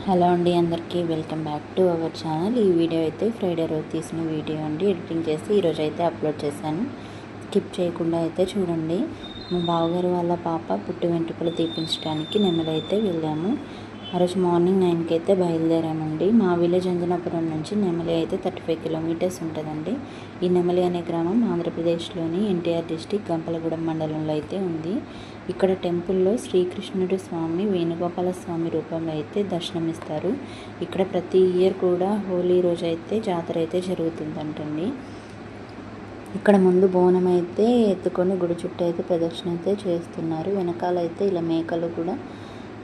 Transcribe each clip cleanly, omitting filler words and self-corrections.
Hello అండి, అందరికీ welcome back to our channel. ఈ వీడియో అయితే ఫ్రైడే రోజు తీసిన వీడియో అండి. ఎడిటింగ్ చేసి ఈరోజు అయితే అప్లోడ్ చేశాను. స్కిప్ చేయకుండా అయితే చూడండి. మా బావగారు వాళ్ళ పాప పుట్టు వెంట్రుకలు తీపించడానికి నెమలి అయితే వెళ్ళాము. ఆ రోజు మార్నింగ్ 9కి అయితే బయలుదేరామండి. మా విలేజ్ అంజనాపురం నుంచి నెమలి అయితే 35 కిలోమీటర్స్ ఉంటుందండి. ఈ నెమలి అనే గ్రామం ఆంధ్రప్రదేశ్లోని ఎన్టీఆర్ డిస్టిక్ గంపలగూడెం మండలంలో అయితే ఉంది. ఇక్కడ టెంపుల్లో శ్రీకృష్ణుడు స్వామి వేణుగోపాల స్వామి రూపంలో అయితే దర్శనమిస్తారు. ఇక్కడ ప్రతి ఇయర్ కూడా హోలీ రోజు అయితే జాతర అయితే జరుగుతుందంటండి. ఇక్కడ ముందు బోనం అయితే ఎత్తుకొని గుడి చుట్టూ అయితే ప్రదక్షిణ అయితే చేస్తున్నారు. వెనకాల అయితే ఇలా మేకలు కూడా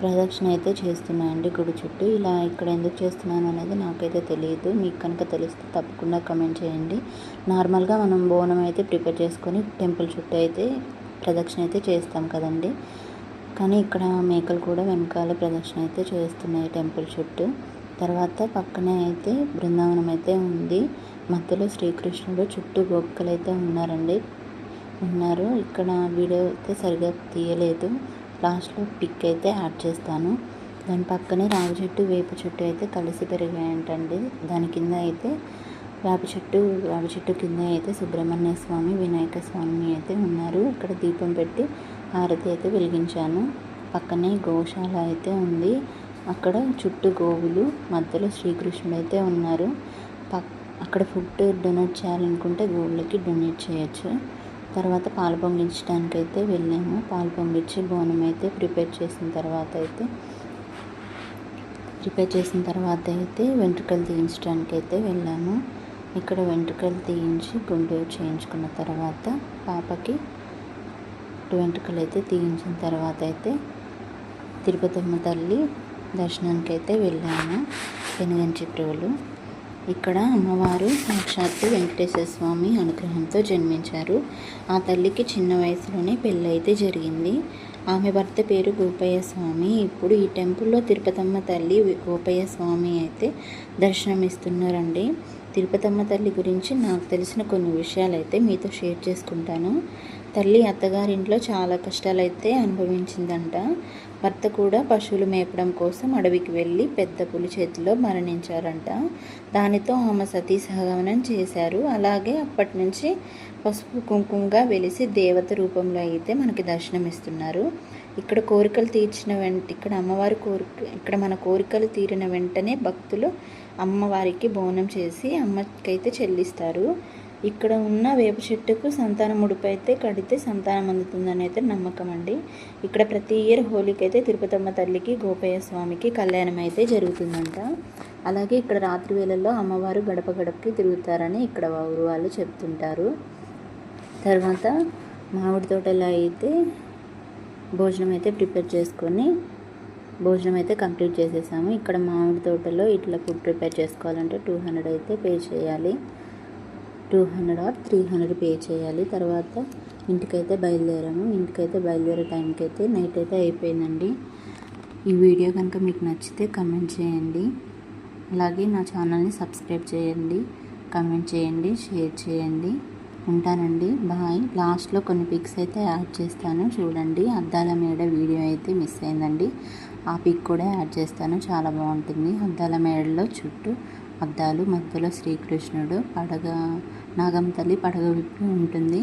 ప్రదక్షిణ అయితే చేస్తున్నాయండి గుడి చుట్టూ. ఇలా ఇక్కడ ఎందుకు చేస్తున్నాను అనేది నాకైతే తెలియదు. మీకు కనుక తెలిస్తే తప్పకుండా కమెంట్ చేయండి. నార్మల్గా మనం బోనం అయితే ప్రిపేర్ చేసుకొని టెంపుల్ చుట్టూ అయితే ప్రదక్షిణ అయితే చేస్తాం కదండి. కానీ ఇక్కడ మేకలు కూడా వెనకాల ప్రదక్షిణ అయితే చేస్తున్నాయి టెంపుల్ చుట్టూ. తర్వాత పక్కనే అయితే బృందావనం అయితే ఉంది. మధ్యలో శ్రీకృష్ణుడు, చుట్టూ గోపికలు అయితే ఉన్నారు. ఇక్కడ వీడియో అయితే సరిగా తీయలేదు. లాస్ట్లో పిక్ అయితే యాడ్ చేస్తాను. దాని పక్కనే రావి చెట్టు, వేప చెట్టు అయితే కలిసి పెరిగాయంటండి. దాని కింద అయితే రావి చెట్టు కింద అయితే సుబ్రహ్మణ్య స్వామి, వినాయక స్వామి అయితే ఉన్నారు. ఇక్కడ దీపం పెట్టి హారతి అయితే వెలిగించాను. పక్కనే గోశాల అయితే ఉంది. అక్కడ చుట్టూ గోవులు, మధ్యలో శ్రీకృష్ణుడు అయితే ఉన్నారు. అక్కడ ఫుడ్ డొనేట్ చేయాలనుకుంటే గోవులకి డొనేట్ చేయొచ్చు. తర్వాత పాలు పొంగించడానికి అయితే వెళ్ళాము. పాలు పొంగించి బోనం అయితే ప్రిపేర్ చేసిన తర్వాత అయితే వెంట్రుకలు తీయించడానికి అయితే వెళ్ళాము. ఇక్కడ వెంట్రుకలు తీయించి గుండు చేయించుకున్న తర్వాత పాపకి వెంట్రుకలు అయితే తీయించిన తర్వాత అయితే తిరుపతమ్మ తల్లి దర్శనానికి అయితే వెళ్ళాము. పెనుగంచి ప్రోలు. ఇక్కడ అమ్మవారు సాక్షాత్తు వెంకటేశ్వర స్వామి అనుగ్రహంతో జన్మించారు. ఆ తల్లికి చిన్న వయసులోనే పెళ్ళి అయితే జరిగింది. ఆమె భర్త పేరు గోపయ్య స్వామి. ఇప్పుడు ఈ టెంపుల్లో తిరుపతమ్మ తల్లి, గోపయ్య స్వామి అయితే దర్శనమిస్తున్నారండి. తిరుపతమ్మ తల్లి గురించి నాకు తెలిసిన కొన్ని విషయాలు అయితే మీతో షేర్ చేసుకుంటాను. తల్లి అత్తగారింట్లో చాలా కష్టాలైతే అనుభవించిందంట. భర్త కూడా పశువులు మేపడం కోసం అడవికి వెళ్ళి పెద్ద పులి చేతిలో మరణించారంట. దానితో ఆమె సతీ సహగమనం చేశారు. అలాగే అప్పటి నుంచి పసుపు కుంకుమగా వెలిసి దేవత రూపంలో అయితే మనకి దర్శనమిస్తున్నారు. ఇక్కడ కోరికలు తీర్చిన ఇక్కడ మన కోరికలు తీరిన వెంటనే భక్తులు అమ్మవారికి బోనం చేసి అమ్మకైతే చెల్లిస్తారు. ఇక్కడ ఉన్న వేప చెట్టుకు సంతాన ముడుపు అయితే కడితే సంతానం అందుతుందని అయితే నమ్మకం అండి. ఇక్కడ ప్రతి ఇయర్ హోలీకి అయితే తిరుపతమ్మ తల్లికి, గోపయ్య స్వామికి కళ్యాణం అయితే జరుగుతుందంట. అలాగే ఇక్కడ రాత్రి వేళల్లో అమ్మవారు గడప గడపకి తిరుగుతారని ఇక్కడ ఊరు వాళ్ళు చెప్తుంటారు. తర్వాత మామిడి తోటలో అయితే భోజనం అయితే ప్రిపేర్ చేసుకొని భోజనం అయితే కంప్లీట్ చేసేసాము. ఇక్కడ మామిడి తోటలో ఇట్లా ఫుడ్ ప్రిపేర్ చేసుకోవాలంటే 200 అయితే పే చేయాలి. 200 or 300 పే చేయాలి. తర్వాత ఇంటికైతే బయలుదేరాము. ఇంటికైతే బయలుదేరే టైంకి అయితే నైట్ అయితే అయిపోయిందండి. ఈ వీడియో కనుక మీకు నచ్చితే కమెంట్ చేయండి. అలాగే నా ఛానల్ని సబ్స్క్రైబ్ చేయండి, కమెంట్ చేయండి, షేర్ చేయండి. ఉంటానండి, బాయ్. లాస్ట్లో కొన్ని పిక్స్ అయితే యాడ్ చేస్తాను చూడండి. అద్దాల మేడ వీడియో అయితే మిస్ అయిందండి. ఆ పిక్ కూడా యాడ్ చేస్తాను, చాలా బాగుంటుంది. అద్దాల మేడలో చుట్టూ అద్దాలు, మధ్యలో శ్రీకృష్ణుడు, నాగమ్మ తల్లి పడగ విప్పి ఉంటుంది.